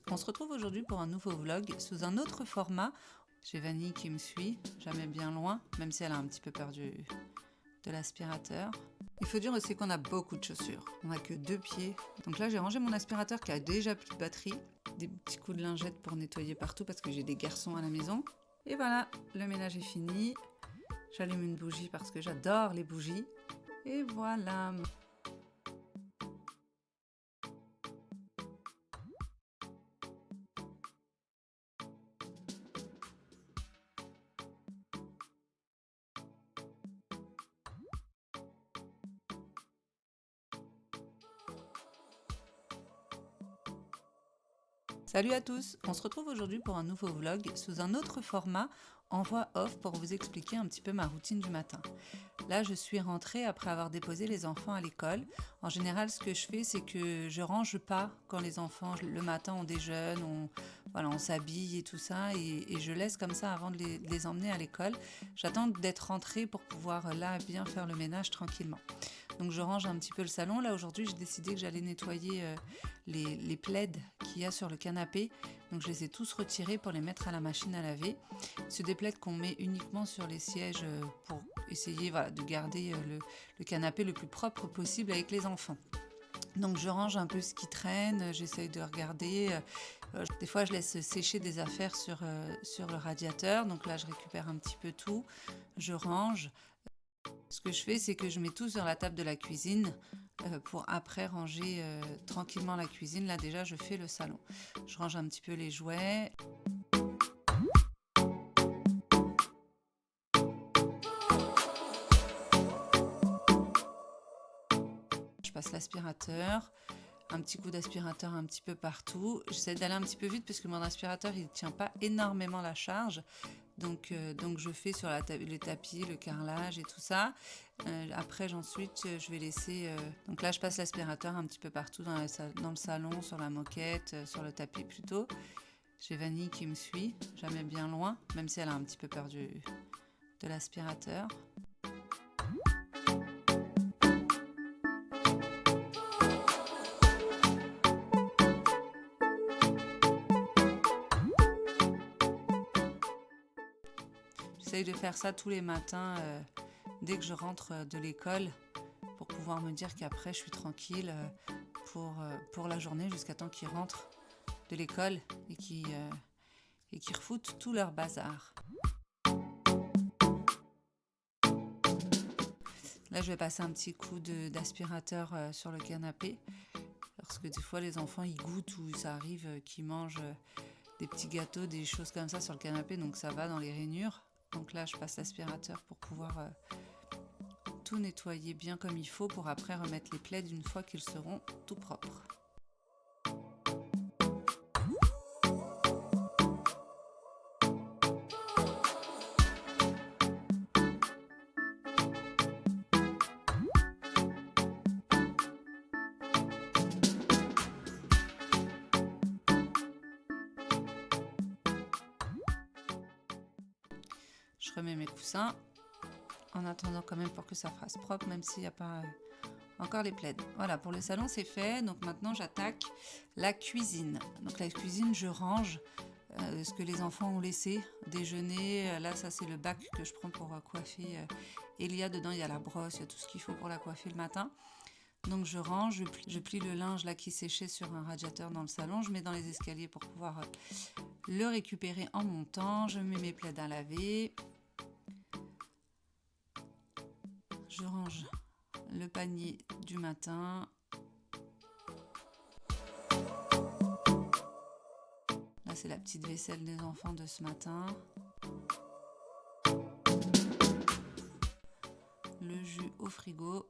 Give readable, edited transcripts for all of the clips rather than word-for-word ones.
On se retrouve aujourd'hui pour un nouveau vlog sous un autre format. J'ai Vanille qui me suit, jamais bien loin, même si elle a un petit peu peur de l'aspirateur. Il faut dire aussi qu'on a beaucoup de chaussures, on n'a que 2 pieds. Donc là j'ai rangé mon aspirateur qui a déjà plus de batterie, des petits coups de lingette pour nettoyer partout parce que j'ai des garçons à la maison. Et voilà, le ménage est fini. J'allume une bougie parce que j'adore les bougies. Et voilà. Salut à tous, on se retrouve aujourd'hui pour un nouveau vlog sous un autre format en voix off pour vous expliquer un petit peu ma routine du matin. Là je suis rentrée après avoir déposé les enfants à l'école. En général ce que je fais c'est que je range pas quand les enfants le matin on déjeune, on s'habille et tout ça et je laisse comme ça avant de les emmener à l'école. J'attends d'être rentrée pour pouvoir là bien faire le ménage tranquillement. Donc je range un petit peu le salon. Là aujourd'hui j'ai décidé que j'allais nettoyer les plaids qu'il y a sur le canapé. Donc je les ai tous retirés pour les mettre à la machine à laver. C'est des plaids qu'on met uniquement sur les sièges pour essayer de garder le canapé le plus propre possible avec les enfants. Donc je range un peu ce qui traîne, j'essaye de regarder. Des fois je laisse sécher des affaires sur le radiateur. Donc là je récupère un petit peu tout, je range. Ce que je fais, c'est que je mets tout sur la table de la cuisine pour après ranger tranquillement la cuisine. Là déjà, je fais le salon. Je range un petit peu les jouets. Je passe l'aspirateur. Un petit coup d'aspirateur un petit peu partout. J'essaie d'aller un petit peu vite parce que mon aspirateur il ne tient pas énormément la charge. Donc je fais sur les tapis, le carrelage et tout ça. Après ensuite je vais laisser... Donc là je passe l'aspirateur un petit peu partout dans le salon, sur la moquette, sur le tapis plutôt. J'ai Vanille qui me suit, jamais bien loin, même si elle a un petit peu peur de l'aspirateur. J'essaye de faire ça tous les matins dès que je rentre de l'école pour pouvoir me dire qu'après je suis tranquille pour la journée jusqu'à temps qu'ils rentrent de l'école et qu'ils refoutent tout leur bazar. Là je vais passer un petit coup d'aspirateur sur le canapé parce que des fois les enfants ils goûtent ou ça arrive qu'ils mangent des petits gâteaux, des choses comme ça sur le canapé, donc ça va dans les rainures. Donc là je passe l'aspirateur pour pouvoir tout nettoyer bien comme il faut pour après remettre les plaids une fois qu'ils seront tout propres. Je remets mes coussins en attendant quand même pour que ça fasse propre, même s'il n'y a pas encore les plaids. Voilà, pour le salon c'est fait. Donc maintenant j'attaque la cuisine. Donc la cuisine je range ce que les enfants ont laissé déjeuner. Là ça c'est le bac que je prends pour coiffer Elia. Dedans il y a la brosse, il y a tout ce qu'il faut pour la coiffer le matin. Donc je range, je plie le linge là qui séchait sur un radiateur dans le salon. Je mets dans les escaliers pour pouvoir le récupérer en montant. Je mets mes plaids à laver. Je range le panier du matin. Là, c'est la petite vaisselle des enfants de ce matin. Le jus au frigo.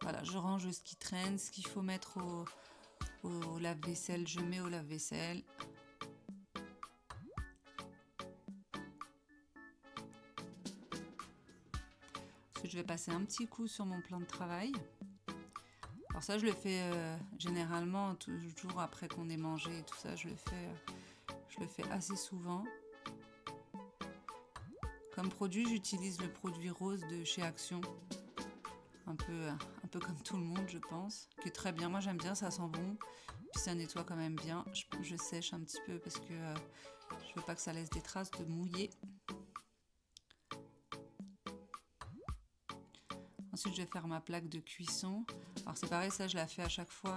Voilà, je range ce qui traîne, ce qu'il faut mettre au lave-vaisselle, je mets au lave-vaisselle. Ensuite, je vais passer un petit coup sur mon plan de travail. Alors ça, je le fais généralement toujours après qu'on ait mangé et tout ça. Je le fais assez souvent. Comme produit, j'utilise le produit rose de chez Action. Un un peu comme tout le monde je pense, qui est très bien. Moi j'aime bien, ça sent bon, puis ça nettoie quand même bien. Je sèche un petit peu parce que je veux pas que ça laisse des traces de mouillé. Ensuite je vais faire ma plaque de cuisson. Alors c'est pareil, ça je la fais à chaque fois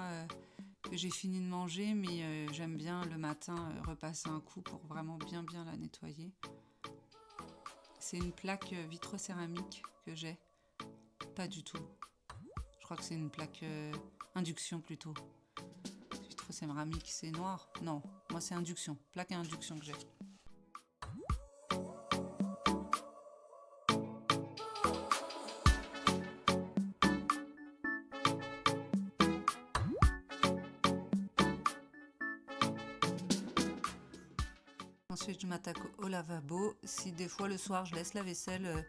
que j'ai fini de manger, mais j'aime bien le matin repasser un coup pour vraiment bien la nettoyer. C'est une plaque vitrocéramique que j'ai. Pas du tout. Je crois que c'est une plaque induction plutôt. Vitrocéramique, c'est noir? Non, moi c'est induction. Plaque à induction que j'ai. Ensuite, je m'attaque au lavabo. Si des fois le soir, je laisse la vaisselle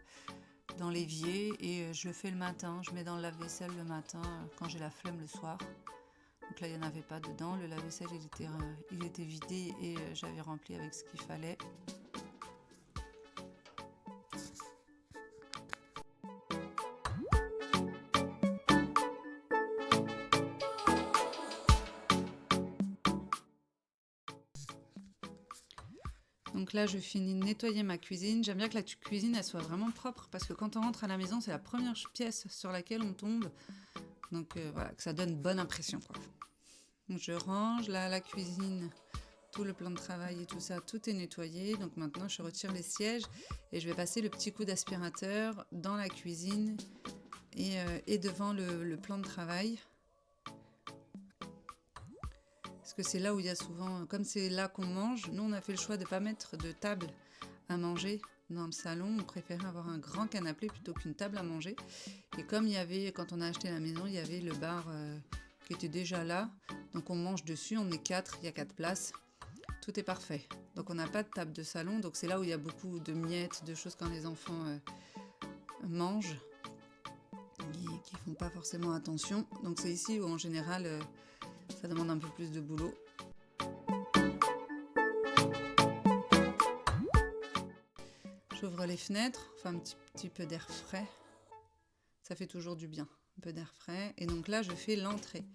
dans l'évier et je le fais le matin. Je mets dans le lave-vaisselle le matin quand j'ai la flemme le soir. Donc là, il n'y en avait pas dedans. Le lave-vaisselle, il était vidé et j'avais rempli avec ce qu'il fallait. Donc là, je finis de nettoyer ma cuisine. J'aime bien que la cuisine, elle soit vraiment propre parce que quand on rentre à la maison, c'est la première pièce sur laquelle on tombe. Donc voilà, que ça donne une bonne impression, quoi. Donc je range là la cuisine, tout le plan de travail et tout ça, tout est nettoyé. Donc maintenant, je retire les sièges et je vais passer le petit coup d'aspirateur dans la cuisine et devant le plan de travail. Parce que c'est là où il y a souvent, comme c'est là qu'on mange, nous on a fait le choix de ne pas mettre de table à manger dans le salon. On préférait avoir un grand canapé plutôt qu'une table à manger. Et comme il y avait, quand on a acheté la maison, il y avait le bar qui était déjà là. Donc on mange dessus, on est 4, il y a 4 places. Tout est parfait. Donc on n'a pas de table de salon. Donc c'est là où il y a beaucoup de miettes, de choses quand les enfants mangent. Qui font pas forcément attention. Donc c'est ici où en général ça demande un peu plus de boulot. J'ouvre les fenêtres, enfin un petit peu d'air frais. Ça fait toujours du bien, un peu d'air frais. Et donc là je fais l'entrée.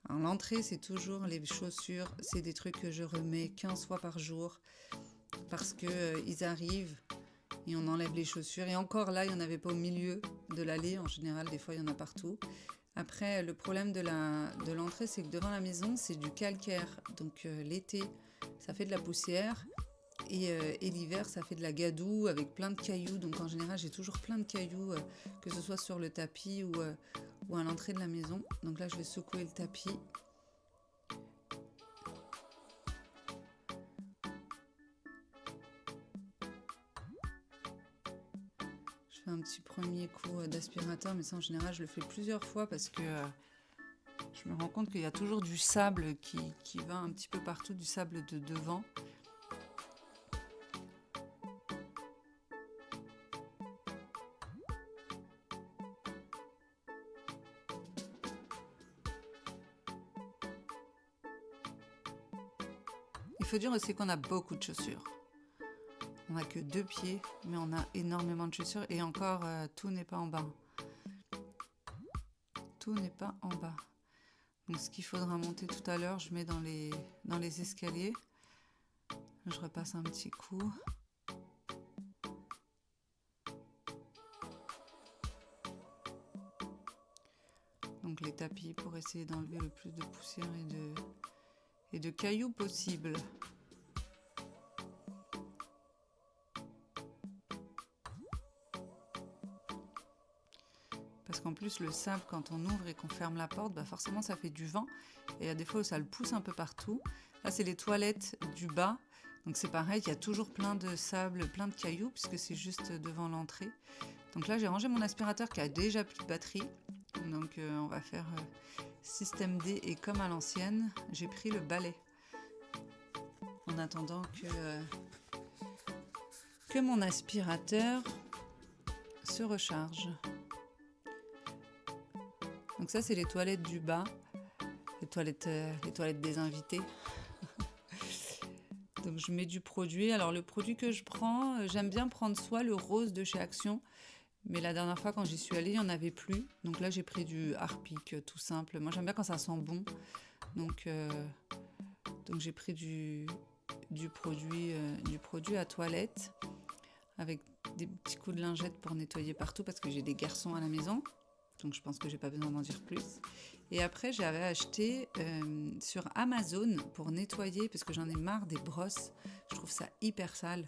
Alors l'entrée c'est toujours les chaussures, c'est des trucs que je remets 15 fois par jour parce que ils arrivent et on enlève les chaussures. Et encore là, il n'y en avait pas au milieu de l'allée. En général, des fois, il y en a partout. Après, le problème de l'entrée, c'est que devant la maison, c'est du calcaire. Donc l'été, ça fait de la poussière. Et l'hiver, ça fait de la gadoue avec plein de cailloux. Donc en général, j'ai toujours plein de cailloux, que ce soit sur le tapis ou à l'entrée de la maison. Donc là, je vais secouer le tapis. Je fais un petit premier coup d'aspirateur, mais ça en général je le fais plusieurs fois parce que je me rends compte qu'il y a toujours du sable qui va un petit peu partout, du sable de devant. Il faut dire aussi qu'on a beaucoup de chaussures. On n'a que 2 pieds, mais on a énormément de chaussures et encore, tout n'est pas en bas. Tout n'est pas en bas. Donc ce qu'il faudra monter tout à l'heure, je mets dans les escaliers. Je repasse un petit coup. Donc les tapis pour essayer d'enlever le plus de poussière et de cailloux possible. Parce qu'en plus le sable, quand on ouvre et qu'on ferme la porte, bah forcément ça fait du vent et il y a des fois où ça le pousse un peu partout. Là c'est les toilettes du bas, donc c'est pareil, il y a toujours plein de sable, plein de cailloux puisque c'est juste devant l'entrée. Donc là j'ai rangé mon aspirateur qui a déjà plus de batterie, donc on va faire système D et comme à l'ancienne, j'ai pris le balai en attendant que mon aspirateur se recharge. Donc ça c'est les toilettes du bas, les toilettes des invités. Donc je mets du produit. Alors le produit que je prends, j'aime bien prendre soit le rose de chez Action Mais la dernière fois, quand j'y suis allée, il n'y en avait plus. Donc là, j'ai pris du Harpic, tout simple. Moi, j'aime bien quand ça sent bon. Donc, j'ai pris du produit à toilette avec des petits coups de lingette pour nettoyer partout parce que j'ai des garçons à la maison. Donc je pense que j'ai pas besoin d'en dire plus. Et après, j'avais acheté sur Amazon pour nettoyer parce que j'en ai marre des brosses. Je trouve ça hyper sale.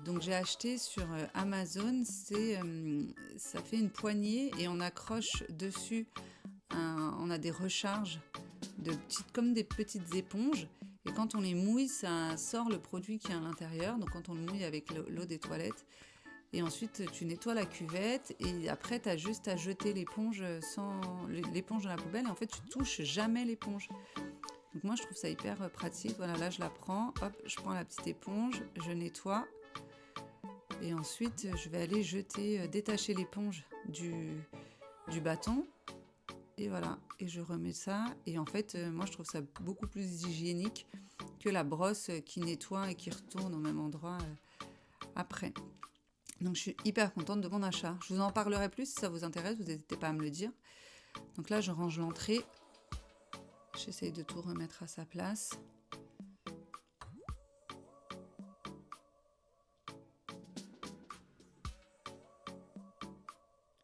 Donc j'ai acheté sur Amazon, ça fait une poignée et on accroche dessus, on a des recharges comme des petites éponges. Et quand on les mouille, ça sort le produit qui est à l'intérieur. Donc quand on le mouille avec l'eau des toilettes. Et ensuite, tu nettoies la cuvette et après, tu as juste à jeter l'éponge l'éponge dans la poubelle. Et en fait, tu touches jamais l'éponge. Donc moi, je trouve ça hyper pratique. Voilà, là, je la prends. Hop, je prends la petite éponge, je nettoie. Et ensuite, je vais aller détacher l'éponge du bâton. Et voilà, et je remets ça. Et en fait, moi, je trouve ça beaucoup plus hygiénique que la brosse qui nettoie et qui retourne au même endroit après. Donc je suis hyper contente de mon achat. Je vous en parlerai plus si ça vous intéresse, vous n'hésitez pas à me le dire. Donc là, je range l'entrée. J'essaye de tout remettre à sa place.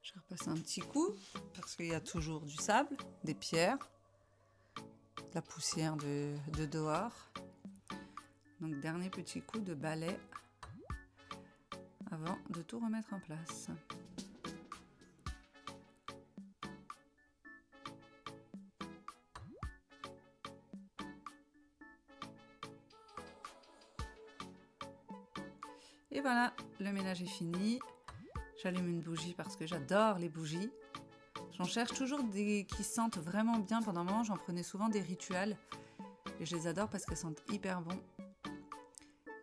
Je repasse un petit coup parce qu'il y a toujours du sable, des pierres, de la poussière de dehors. Donc dernier petit coup de balai avant de tout remettre en place. Et voilà, le ménage est fini. J'allume une bougie parce que j'adore les bougies. J'en cherche toujours des qui sentent vraiment bien. Pendant un moment, j'en prenais souvent des rituels. Et je les adore parce qu'elles sentent hyper bon.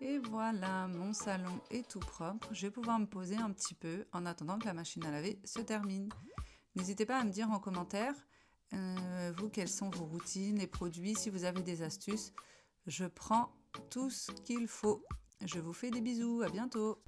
Et voilà, mon salon est tout propre. Je vais pouvoir me poser un petit peu en attendant que la machine à laver se termine. N'hésitez pas à me dire en commentaire, vous, quelles sont vos routines, les produits, si vous avez des astuces. Je prends tout ce qu'il faut. Je vous fais des bisous, à bientôt.